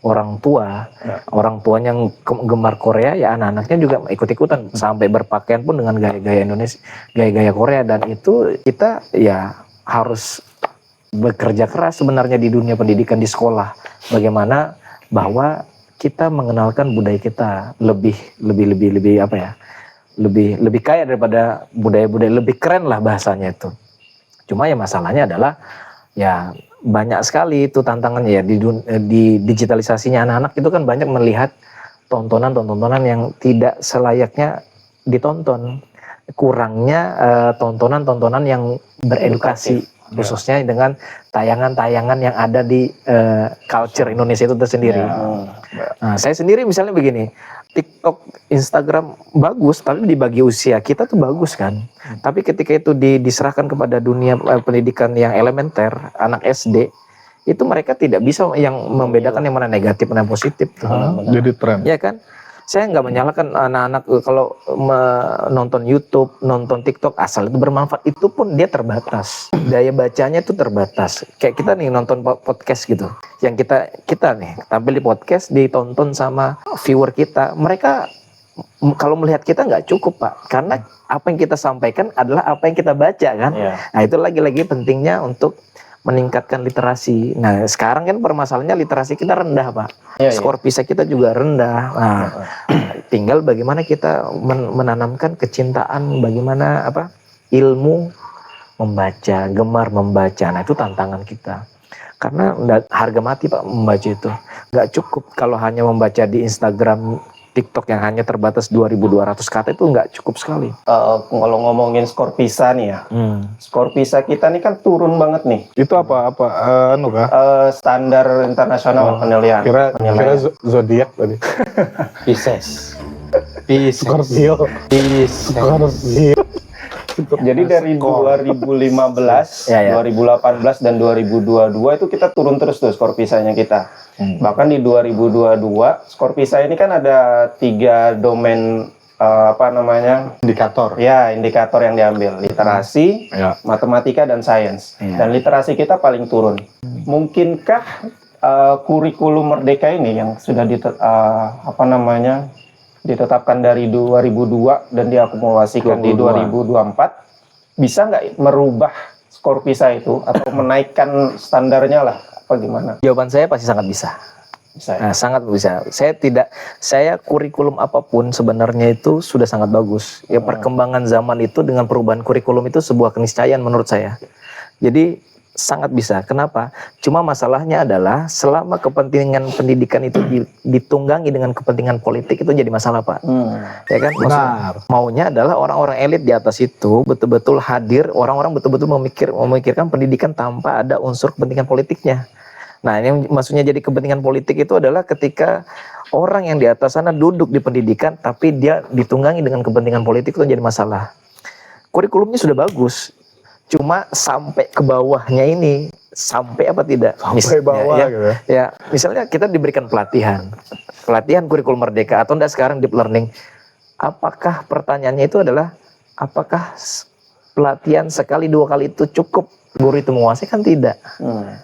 orang tua. Orang tuanya yang gemar Korea ya anak-anaknya juga ikut-ikutan sampai berpakaian pun dengan gaya-gaya Indonesia, gaya-gaya Korea, dan itu kita ya harus bekerja keras sebenarnya di dunia pendidikan di sekolah. Bagaimana bahwa kita mengenalkan budaya kita lebih apa ya? Lebih kaya daripada budaya-budaya, lebih keren lah bahasanya itu. Cuma ya masalahnya adalah ya banyak sekali itu tantangannya ya di digitalisasinya anak-anak itu kan banyak melihat tontonan-tontonan yang tidak selayaknya ditonton. Kurangnya tontonan-tontonan yang beredukasi, khususnya dengan tayangan-tayangan yang ada di culture Indonesia itu tersendiri. Nah, saya sendiri misalnya begini, TikTok, Instagram bagus, tapi dibagi usia kita tuh bagus kan. Tapi ketika itu diserahkan kepada dunia pendidikan yang elementer, anak SD, itu mereka tidak bisa yang membedakan yang mana negatif, mana positif. Jadi tren. Ya kan? Saya nggak menyalahkan anak-anak kalau menonton YouTube, nonton TikTok, asal itu bermanfaat, itu pun dia terbatas. Daya bacanya itu terbatas. Kayak kita nih nonton podcast gitu. Yang kita nih tampil di podcast, ditonton sama viewer kita. Mereka kalau melihat kita nggak cukup Pak. Karena apa yang kita sampaikan adalah apa yang kita baca kan. Nah itu lagi-lagi pentingnya untuk meningkatkan literasi. Nah sekarang kan permasalahannya literasi kita rendah Pak. Skor PISA kita juga rendah. Nah tinggal bagaimana kita menanamkan kecintaan, bagaimana ilmu membaca, gemar membaca. Nah itu tantangan kita. Karena harga mati Pak membaca itu. Nggak cukup kalau hanya membaca di Instagram, TikTok yang hanya terbatas 2.200 kata itu nggak cukup sekali. Kalau ngomongin skor PISA nih ya, skor PISA kita nih kan turun banget nih. Itu apa Standar internasional penilaian. Kira zodiak tadi. Pisces. Scorpio. Scorpio. Jadi dari 2015, 2018 dan 2022 itu kita turun terus tuh skor PISA-nya kita. Bahkan di 2022 skor PISA ini kan ada 3 domain Indikator. Ya, indikator yang diambil, literasi, matematika dan sains. Dan literasi kita paling turun. Mungkinkah kurikulum Merdeka ini yang sudah ditetapkan dari 2002 dan diakumulasikan di 2024 bisa nggak merubah skor PISA itu atau menaikkan standarnya lah, apa gimana? Jawaban saya pasti sangat bisa. Bisa. Nah, sangat bisa. Saya kurikulum apapun sebenarnya itu sudah sangat bagus. Ya perkembangan zaman itu dengan perubahan kurikulum itu sebuah keniscayaan menurut saya. Jadi sangat bisa. Kenapa? Cuma masalahnya adalah selama kepentingan pendidikan itu ditunggangi dengan kepentingan politik itu jadi masalah Pak. Ya kan? Benar. Maunya adalah orang-orang elit di atas itu betul-betul hadir, orang-orang betul-betul memikirkan pendidikan tanpa ada unsur kepentingan politiknya. Nah, yang maksudnya jadi kepentingan politik itu adalah ketika orang yang di atas sana duduk di pendidikan tapi dia ditunggangi dengan kepentingan politik itu jadi masalah. Kurikulumnya sudah bagus. Cuma sampai ke bawahnya ini sampai apa tidak? Sampai bawah ya, gitu. ya, misalnya kita diberikan pelatihan kurikulum merdeka atau enggak sekarang deep learning. Apakah pertanyaannya itu adalah apakah pelatihan sekali 2 kali itu cukup guru itu menguasai? Kan tidak.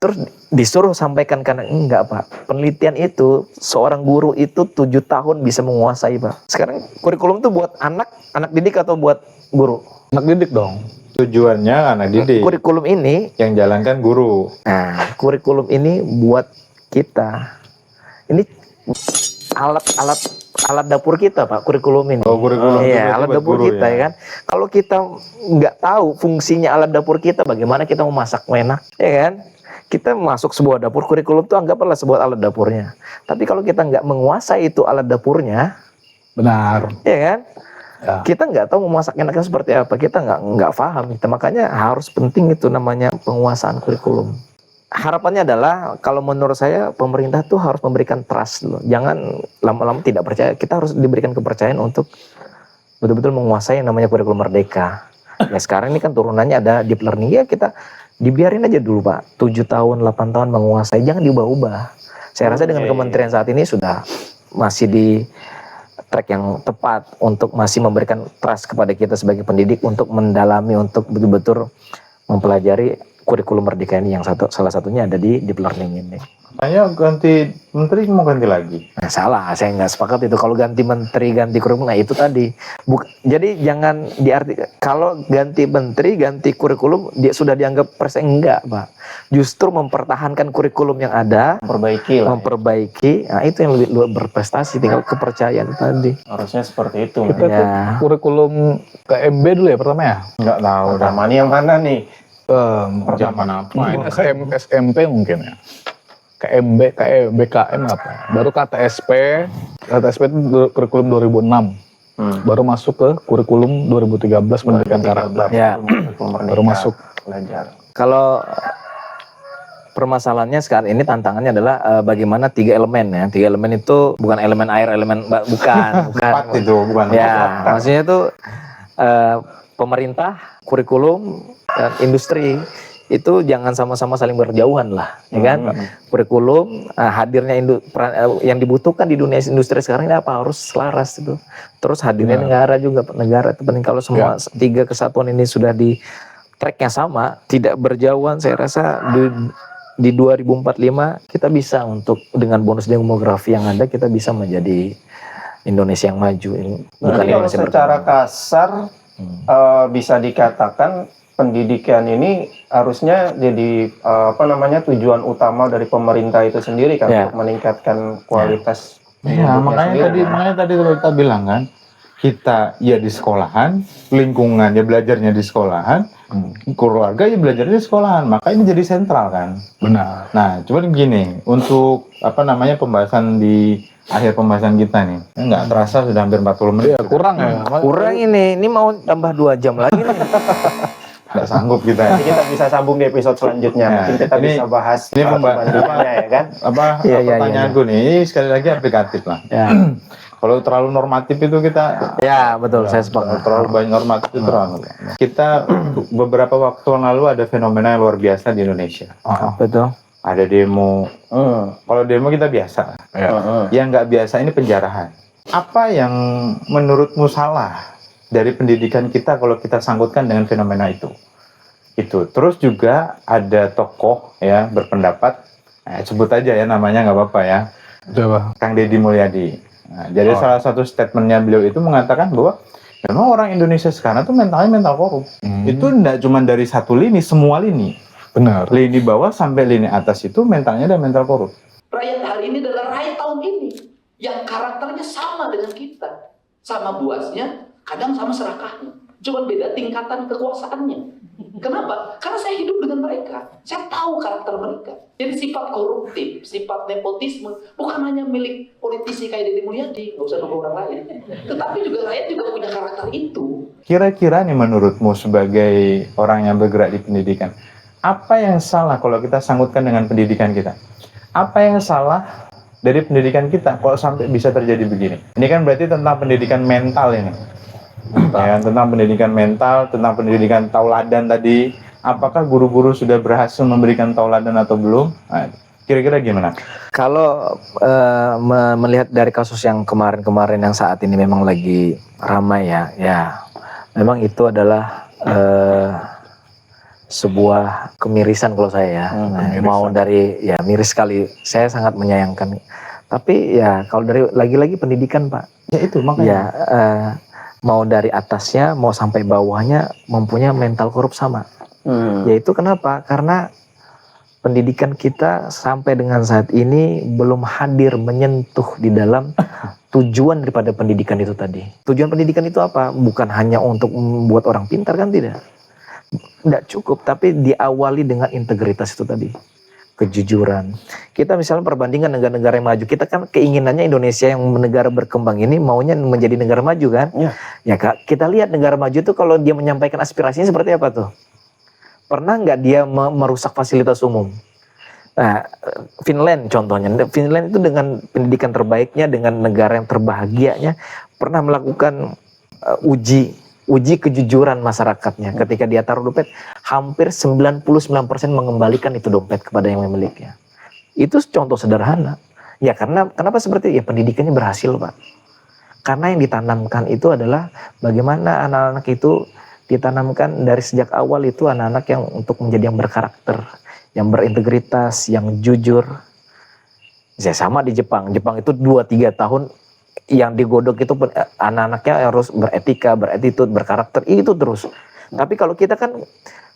Terus disuruh sampaikan karena enggak Pak. Penelitian itu seorang guru itu 7 tahun bisa menguasai Pak. Sekarang kurikulum itu buat anak didik atau buat guru? Anak didik dong. Tujuannya anak didik. Kurikulum ini, Yang jalankan guru. nah kurikulum ini buat kita. Ini alat dapur kita Pak, kurikulum ini. Oh, kurikulum itu Iya, berarti alat buat dapur guru, kita ya? ya kan. Kalau kita nggak tahu fungsinya alat dapur kita, bagaimana kita memasak enak, ya kan? Kita masuk sebuah dapur, kurikulum itu anggaplah sebuah alat dapurnya. Tapi kalau kita nggak menguasai itu alat dapurnya, Benar. ya kan? Ya. Kita nggak tahu memasak enaknya seperti apa, kita nggak paham. Makanya harus penting itu namanya penguasaan kurikulum. Harapannya adalah kalau menurut saya pemerintah tuh harus memberikan trust dulu. Jangan lama-lama tidak percaya. Kita harus diberikan kepercayaan untuk betul-betul menguasai yang namanya kurikulum merdeka. Ya sekarang ini kan turunannya ada deep learning, ya kita dibiarin aja dulu Pak. 7 tahun, 8 tahun menguasai, jangan diubah-ubah. Saya rasa dengan kementerian saat ini sudah masih di track yang tepat untuk masih memberikan trust kepada kita sebagai pendidik untuk mendalami, untuk betul-betul mempelajari kurikulum merdeka ini, yang salah satunya ada di deep learning ini. Makanya ganti menteri mau ganti lagi. Nah, salah, saya nggak sepakat itu. Kalau ganti menteri, ganti kurikulum, nah itu tadi. Jadi jangan diartikan kalau ganti menteri, ganti kurikulum dia sudah dianggap enggak, Pak. Justru mempertahankan kurikulum yang ada, Memperbaiki lah. memperbaiki. Nah, itu yang lebih berprestasi, tinggal kepercayaan tadi. Harusnya seperti itu. Kita tuh Ya. kurikulum KMB dulu ya pertama ya. Nggak tahu. Pertama nih yang mana nih? Zaman apa? Ini SMP mungkin ya. KMB, BKM apa? Baru KTSP itu kurikulum 2006. Baru masuk ke kurikulum 2013 pendidikan karakter. Ya. Baru masuk. Belajar. Kalau permasalahannya sekarang ini tantangannya adalah bagaimana 3 elemen ya. 3 elemen itu bukan elemen air, bukan. Empat itu bukan. Ya, maksudnya itu pemerintah, kurikulum, dan industri itu jangan sama-sama saling berjauhan lah, ya kan? Kurikulum hadirnya yang dibutuhkan di dunia industri sekarang ini apa, harus selaras itu. Terus hadirnya negara juga, negara itu penting. Kalau semua 3 kesatuan ini sudah di tracknya sama, tidak berjauhan, saya rasa di 2045 kita bisa untuk dengan bonus demografi yang ada kita bisa menjadi Indonesia yang maju. Bukan Jadi kalau secara kasar bisa dikatakan pendidikan ini harusnya jadi tujuan utama dari pemerintah itu sendiri kan, untuk meningkatkan kualitas. Iya, makanya tadi kalau kita bilang kan, kita ya di sekolahan, lingkungan ya belajarnya di sekolahan, keluarga ya belajarnya di sekolahan, maka ini jadi sentral kan. Benar. Nah, cuman gini, untuk pembahasan di akhir pembahasan kita nih, nggak terasa sudah hampir 40 menit. Iya, kurang ya. kurang ini mau tambah 2 jam lagi nih. Nggak sanggup kita. Nanti kita bisa sambung di episode selanjutnya. Ya, Mungkin kita bisa bahas ini perbandingannya ya kan. Pertanyaanku nih, ini sekali lagi aplikatif lah. Ya. Kalau terlalu normatif itu kita Ya, betul, saya sepakat. terlalu banyak normatif itu terlalu. Kita beberapa waktu yang lalu ada fenomena yang luar biasa di Indonesia. Betul. Ada demo. Kalau demo kita biasa. Yang nggak biasa ini penjarahan. Apa yang menurutmu salah dari pendidikan kita kalau kita sangkutkan dengan fenomena itu? Itu. Terus juga ada tokoh ya berpendapat, sebut aja ya namanya nggak apa-apa ya. Coba. Kang Deddy Mulyadi. Nah, jadi salah satu statementnya beliau itu mengatakan bahwa memang orang Indonesia sekarang tuh mentalnya mental korup. Itu tidak cuma dari satu lini, semua lini. Benar. Lini bawah sampai lini atas itu mentalnya ada mental korup. Rakyat hari ini adalah rakyat tahun ini yang karakternya sama dengan kita, sama buasnya, kadang sama serakahnya, cuma beda tingkatan kekuasaannya. Kenapa? Karena saya hidup dengan mereka, saya tahu karakter mereka. Jadi sifat koruptif, sifat nepotisme bukan hanya milik politisi kayak Deddy Mulyadi, nggak usah nunggu orang lain, tetapi juga rakyat juga punya karakter itu. Kira-kira nih menurutmu sebagai orang yang bergerak di pendidikan, apa yang salah kalau kita sangkutkan dengan pendidikan kita? Apa yang salah dari pendidikan kita kalau sampai bisa terjadi begini? Ini kan berarti tentang pendidikan mental ini. Ya, tentang pendidikan mental, tentang pendidikan tauladan tadi. apakah guru-guru sudah berhasil memberikan tauladan atau belum? Nah, kira-kira gimana? Kalau melihat dari kasus yang kemarin-kemarin yang saat ini memang lagi ramai ya memang itu adalah sebuah kemirisan kalau saya ya. Mau dari ya miris sekali, saya sangat menyayangkan. Tapi ya kalau dari lagi-lagi pendidikan Pak. Ya itu makanya. Ya mau dari atasnya mau sampai bawahnya mempunyai mental korup sama. Yaitu kenapa? Karena pendidikan kita sampai dengan saat ini belum hadir menyentuh di dalam tujuan daripada pendidikan itu tadi. Tujuan pendidikan itu apa? Bukan hanya untuk membuat orang pintar kan tidak. Tidak cukup, tapi diawali dengan integritas itu tadi. Kejujuran. Kita misalnya perbandingan negara-negara yang maju, kita kan keinginannya Indonesia yang negara berkembang ini maunya menjadi negara maju kan? Ya Kak, kita lihat negara maju itu kalau dia menyampaikan aspirasinya seperti apa tuh? Pernah nggak dia merusak fasilitas umum? Nah, Finland contohnya. Finland itu dengan pendidikan terbaiknya, dengan negara yang terbahagianya, pernah melakukan uji kejujuran masyarakatnya. Ketika dia taruh dompet, hampir 99% mengembalikan itu dompet kepada yang memilikinya. Itu contoh sederhana. Ya karena kenapa seperti itu? Ya pendidikannya berhasil Pak. Karena yang ditanamkan itu adalah bagaimana anak-anak itu ditanamkan dari sejak awal itu anak-anak yang untuk menjadi yang berkarakter, yang berintegritas, yang jujur. Ya sama di Jepang. Jepang itu 2-3 tahun yang digodok itu anak-anaknya harus beretika, beretitude, berkarakter itu terus. Tapi kalau kita kan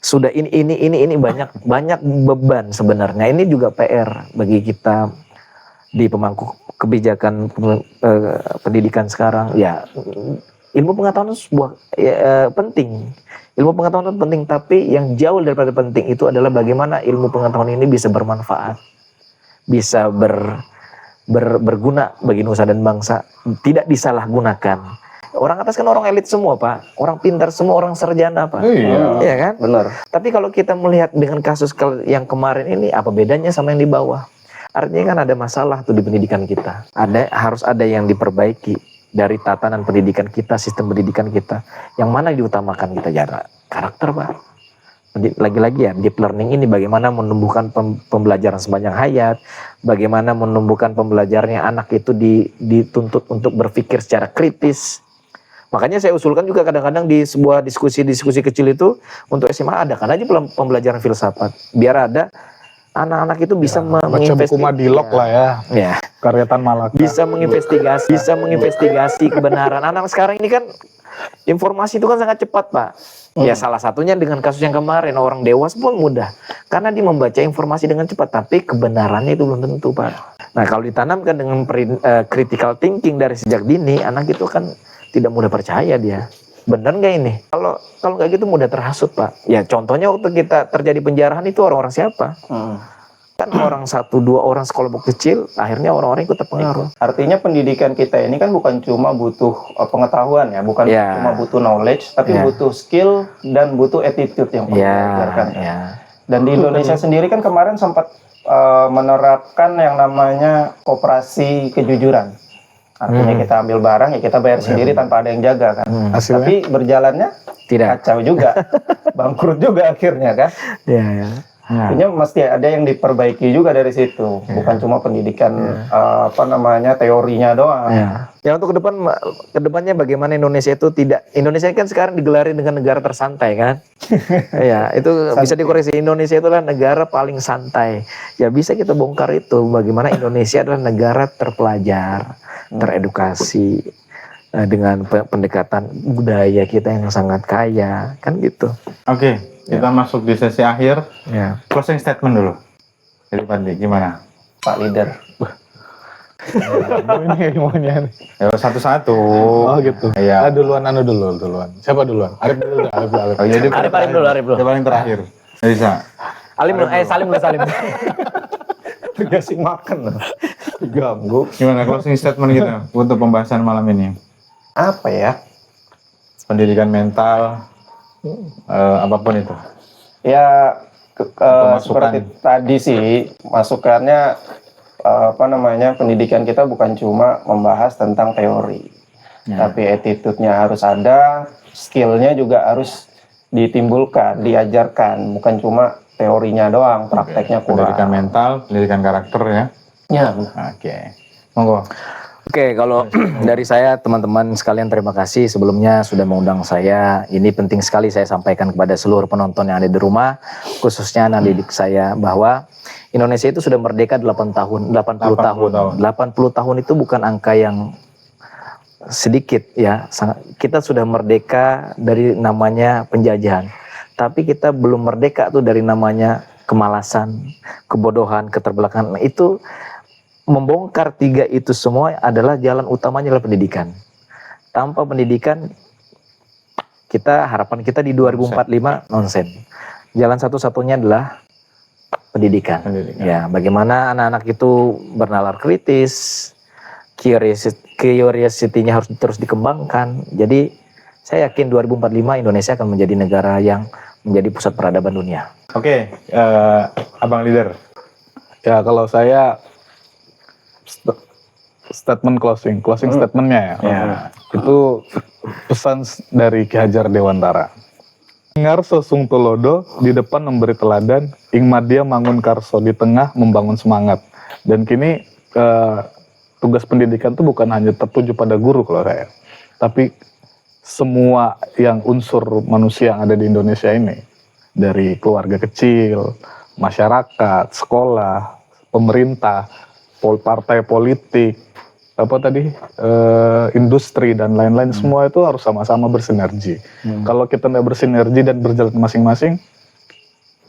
sudah ini banyak beban sebenarnya. Ini juga PR bagi kita di pemangku kebijakan pendidikan sekarang. Ya ilmu pengetahuan itu sebuah penting. Ilmu pengetahuan itu penting, tapi yang jauh daripada penting itu adalah bagaimana ilmu pengetahuan ini bisa bermanfaat, bisa berguna bagi nusa dan bangsa, tidak disalahgunakan. Orang atas kan orang elit semua Pak, orang pintar semua, orang sarjana Pak. Iya kan? Benar. Tapi kalau kita melihat dengan kasus yang kemarin ini, apa bedanya sama yang di bawah? Artinya kan ada masalah tuh di pendidikan kita. Harus ada yang diperbaiki dari tatanan pendidikan kita, sistem pendidikan kita. Yang mana diutamakan kita jarak karakter Pak. Lagi-lagi ya deep learning ini bagaimana menumbuhkan pembelajaran sepanjang hayat, bagaimana menumbuhkan pembelajarannya anak itu dituntut untuk berpikir secara kritis. Makanya saya usulkan juga kadang-kadang di sebuah diskusi kecil itu untuk SMA ada kan aja pembelajaran filsafat, biar ada anak-anak itu bisa baca buku Madilog lah ya. Karya Tan Malaka. Bisa menginvestigasi kebenaran. Anak sekarang ini kan informasi itu kan sangat cepat Pak. Ya salah satunya dengan kasus yang kemarin, orang dewasa pun mudah. Karena dia membaca informasi dengan cepat, tapi kebenarannya itu belum tentu Pak. Nah kalau ditanamkan dengan critical thinking dari sejak dini, anak itu kan tidak mudah percaya dia. Bener nggak ini? Kalau nggak gitu mudah terhasut Pak. Ya contohnya waktu kita terjadi penjarahan itu orang-orang siapa? Kan orang 1-2 orang sekelompok kecil, akhirnya orang-orang ikut terpengaruh. Artinya pendidikan kita ini kan bukan cuma butuh pengetahuan ya, bukan cuma butuh knowledge, tapi butuh skill dan butuh attitude yang perlu diajarkan. Dan di Indonesia sendiri kan kemarin sempat menerapkan yang namanya koperasi kejujuran. Artinya kita ambil barang ya kita bayar sendiri tanpa ada yang jaga kan. Tapi berjalannya tidak, kacau juga, bangkrut juga akhirnya kan. Artinya mesti ada yang diperbaiki juga dari situ, bukan cuma pendidikan teorinya doang. Ya untuk kedepannya bagaimana Indonesia itu Indonesia kan sekarang digelari dengan negara tersantai kan. Ya itu bisa dikoreksi, Indonesia itulah negara paling santai. Ya bisa kita bongkar itu bagaimana Indonesia adalah negara terpelajar, teredukasi dengan pendekatan budaya kita yang sangat kaya kan gitu. Oke. Kita masuk di sesi akhir. Closing statement dulu. Jadi Pandi, gimana? Pak Leader. Ini Ya satu-satu. Oh gitu. Iya. Duluan. Siapa duluan? Arif dulu. Arif dulu. Yang paling terakhir. Bisa. Salim. Ngasih makan. Ganggu. Gimana closing statement kita untuk pembahasan malam ini? Apa ya? Pendidikan mental. Apapun itu ya seperti tadi sih masukannya pendidikan kita bukan cuma membahas tentang teori tapi attitude-nya harus ada, skillnya juga harus ditimbulkan, diajarkan, bukan cuma teorinya doang, prakteknya kurang. Pendidikan mental, pendidikan karakter ya. Ya, Oke. Monggo. Oke, kalau dari saya teman-teman sekalian terima kasih sebelumnya sudah mengundang saya. Ini penting sekali saya sampaikan kepada seluruh penonton yang ada di rumah, khususnya anak didik saya, bahwa Indonesia itu sudah merdeka 80 tahun. 80 tahun itu bukan angka yang sedikit ya. Kita sudah merdeka dari namanya penjajahan. Tapi kita belum merdeka tuh dari namanya kemalasan, kebodohan, keterbelakangan. Itu membongkar tiga itu semua adalah jalan utamanya adalah pendidikan. Tanpa pendidikan, harapan kita di 2045 nonsen. Jalan satu-satunya adalah pendidikan. Ya, bagaimana anak-anak itu bernalar kritis, curiosity-nya harus terus dikembangkan. Jadi saya yakin 2045 Indonesia akan menjadi negara yang menjadi pusat peradaban dunia. Oke, Abang Leader. Ya kalau saya statement closing statementnya ya. Itu pesan dari Ki Hajar Dewantara. Ngarso sung tulodo, di depan memberi teladan, ing madya mangun karso, di tengah membangun semangat. Dan kini tugas pendidikan itu bukan hanya tertuju pada guru kalau saya, tapi semua yang unsur manusia yang ada di Indonesia ini, dari keluarga kecil, masyarakat, sekolah, pemerintah, partai politik, industri dan lain-lain, semua itu harus sama-sama bersinergi. Kalau kita tidak bersinergi dan berjalan masing-masing,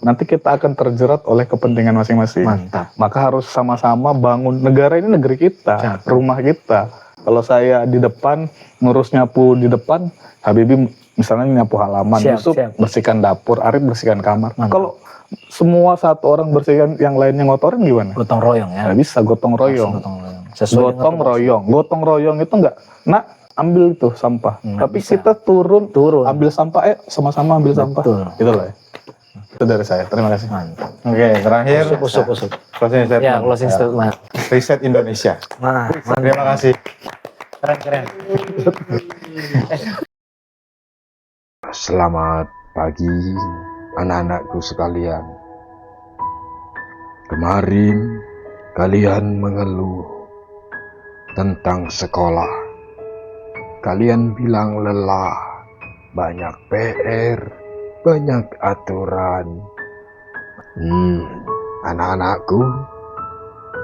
nanti kita akan terjerat oleh kepentingan masing-masing. Mantap. Maka harus sama-sama bangun negara ini, negeri kita, rumah kita. Kalau saya di depan ngurus nyapu di depan, Habibie misalnya nyapu halaman, Yusuf bersihkan dapur, Arif bersihkan kamar. Kalau semua satu orang bersihkan, yang lainnya ngotorin gimana? Gotong royong ya. Nggak bisa gotong royong. Gotong royong itu enggak. Nak, ambil tuh sampah. Tapi bisa. Kita turun, ambil sampah, sama-sama ambil sampah. Gitu lah ya. Itu dari saya. Terima kasih. Mantap. Oke, terakhir. Usuk. Closing statement. Ya, closing statement. Riset Indonesia. Terima kasih. Keren. Selamat pagi anak-anakku sekalian. Kemarin kalian mengeluh tentang sekolah. Kalian bilang lelah, banyak PR, banyak aturan. Anak-anakku,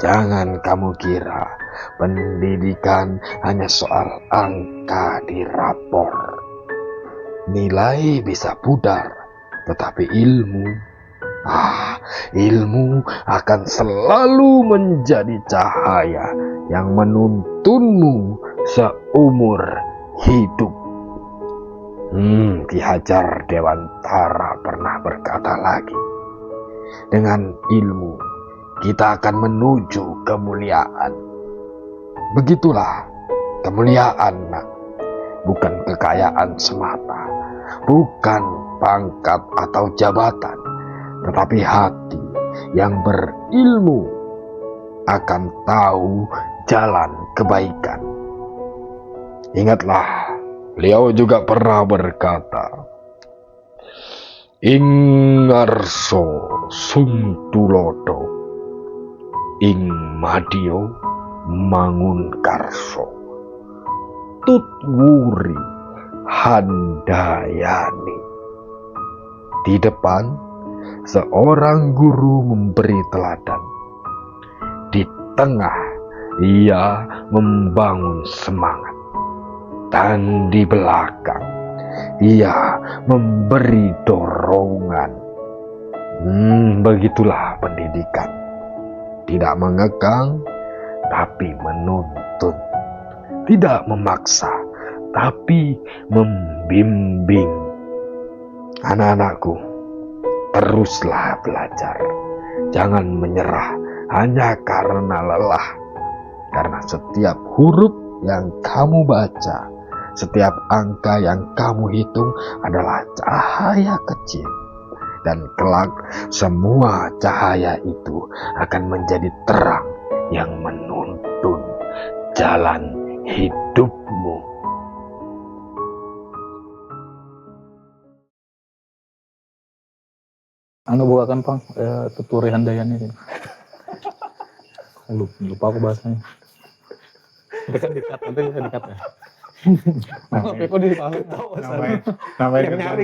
jangan kamu kira pendidikan hanya soal angka di rapor. Nilai bisa pudar, tetapi ilmu akan selalu menjadi cahaya yang menuntunmu seumur hidup. Ki Hajar Dewantara pernah berkata lagi, dengan ilmu kita akan menuju kemuliaan. Begitulah kemuliaan, nak. Bukan kekayaan semata, bukan pangkat atau jabatan, tetapi hati yang berilmu akan tahu jalan kebaikan. Ingatlah, beliau juga pernah berkata, ing ngarso sung tulodo, ing madya mangun karso, tutwuri handayani. Di depan, seorang guru memberi teladan. Di tengah, ia membangun semangat. Dan di belakang, ia memberi dorongan. Begitulah pendidikan. Tidak mengekang, tapi menuntun. Tidak memaksa, tapi membimbing. Anak-anakku, teruslah belajar. Jangan menyerah hanya karena lelah. Karena setiap huruf yang kamu baca, setiap angka yang kamu hitung adalah cahaya kecil. Dan kelak semua cahaya itu akan menjadi terang yang menuntun jalan hidupmu. Anu bukakan Pang, tuturi handayani. Lupa aku bahasanya. Dekat nanti bisa dekat ya. Tapi kok di namanya nyari